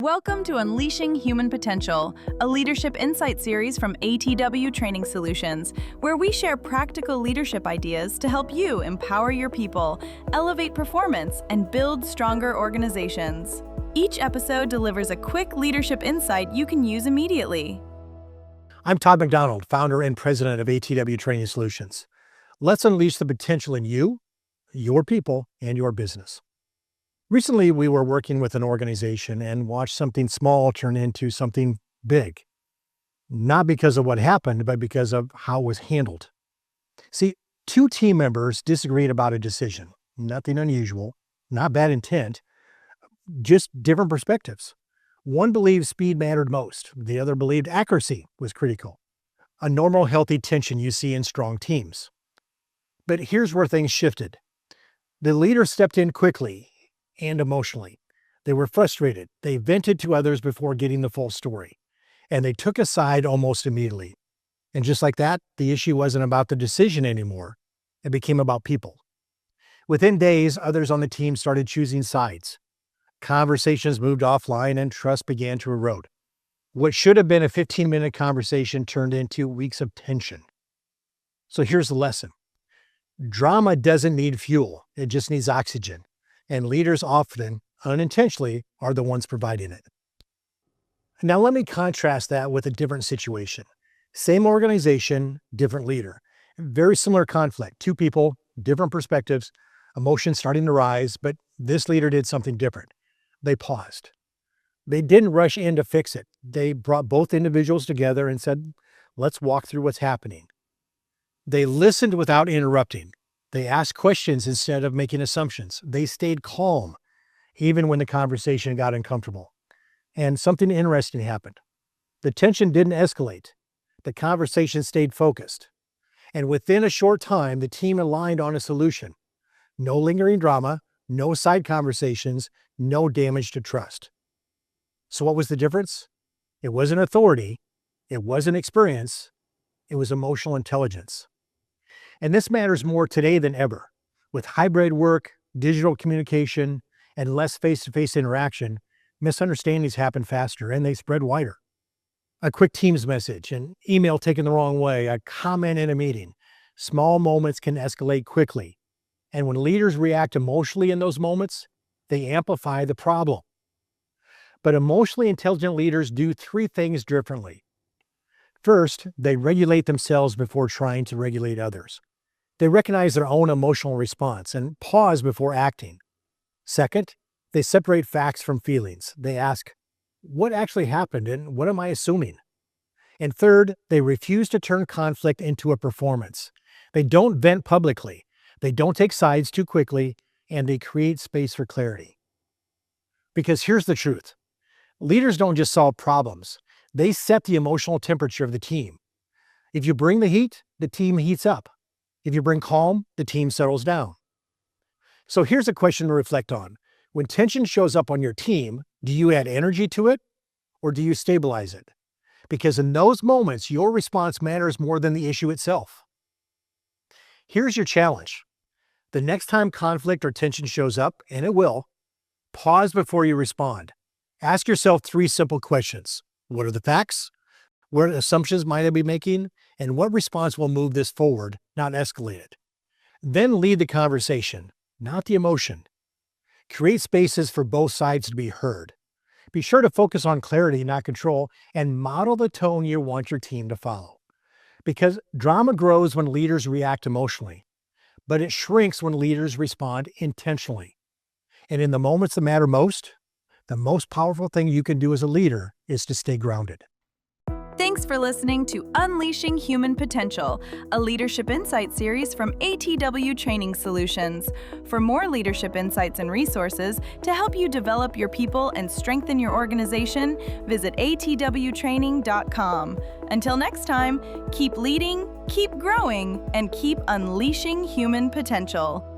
Welcome to Unleashing Human Potential, a leadership insight series from ATW Training Solutions, where we share practical leadership ideas to help you empower your people, elevate performance, and build stronger organizations. Each episode delivers a quick leadership insight you can use immediately. I'm Todd McDonald, founder and president of ATW Training Solutions. Let's unleash the potential in you, your people, and your business. Recently, we were working with an organization and watched something small turn into something big. Not because of what happened, but because of how it was handled. See, two team members disagreed about a decision. Nothing unusual, not bad intent, just different perspectives. One believed speed mattered most. The other believed accuracy was critical. A normal, healthy tension you see in strong teams. But here's where things shifted. The leader stepped in quickly and emotionally. They were frustrated. They vented to others before getting the full story. And they took a side almost immediately. And just like that, the issue wasn't about the decision anymore. It became about people. Within days, others on the team started choosing sides. Conversations moved offline and trust began to erode. What should have been a 15-minute conversation turned into weeks of tension. So here's the lesson. Drama doesn't need fuel. It just needs oxygen. And leaders often, unintentionally, are the ones providing it. Now let me contrast that with a different situation. Same organization, different leader. Very similar conflict. Two people, different perspectives, emotions starting to rise, but this leader did something different. They paused. They didn't rush in to fix it. They brought both individuals together and said, let's walk through what's happening. They listened without interrupting. They asked questions instead of making assumptions. They stayed calm, even when the conversation got uncomfortable. And something interesting happened. The tension didn't escalate. The conversation stayed focused. And within a short time, the team aligned on a solution. No lingering drama, no side conversations, no damage to trust. So what was the difference? It wasn't authority. It wasn't experience. It was emotional intelligence. And this matters more today than ever. With hybrid work, digital communication, and less face-to-face interaction, misunderstandings happen faster and they spread wider. A quick Teams message, an email taken the wrong way, a comment in a meeting. Small moments can escalate quickly. And when leaders react emotionally in those moments, they amplify the problem. But emotionally intelligent leaders do three things differently. First, they regulate themselves before trying to regulate others. They recognize their own emotional response and pause before acting. Second, they separate facts from feelings. They ask, what actually happened and what am I assuming? And third, they refuse to turn conflict into a performance. They don't vent publicly. They don't take sides too quickly, and they create space for clarity. Because here's the truth. Leaders don't just solve problems. They set the emotional temperature of the team. If you bring the heat, the team heats up. If you bring calm, the team settles down. So here's a question to reflect on. When tension shows up on your team, do you add energy to it or do you stabilize it? Because in those moments, your response matters more than the issue itself. Here's your challenge. The next time conflict or tension shows up, and it will, pause before you respond. Ask yourself three simple questions. What are the facts? What assumptions might I be making? And what response will move this forward, not escalate it? Then lead the conversation, not the emotion. Create spaces for both sides to be heard. Be sure to focus on clarity, not control, and model the tone you want your team to follow. Because drama grows when leaders react emotionally, but it shrinks when leaders respond intentionally. And in the moments that matter most, the most powerful thing you can do as a leader is to stay grounded. Thanks for listening to Unleashing Human Potential, a leadership insight series from ATW Training Solutions. For more leadership insights and resources to help you develop your people and strengthen your organization, visit atwtraining.com. Until next time, keep leading, keep growing, and keep unleashing human potential.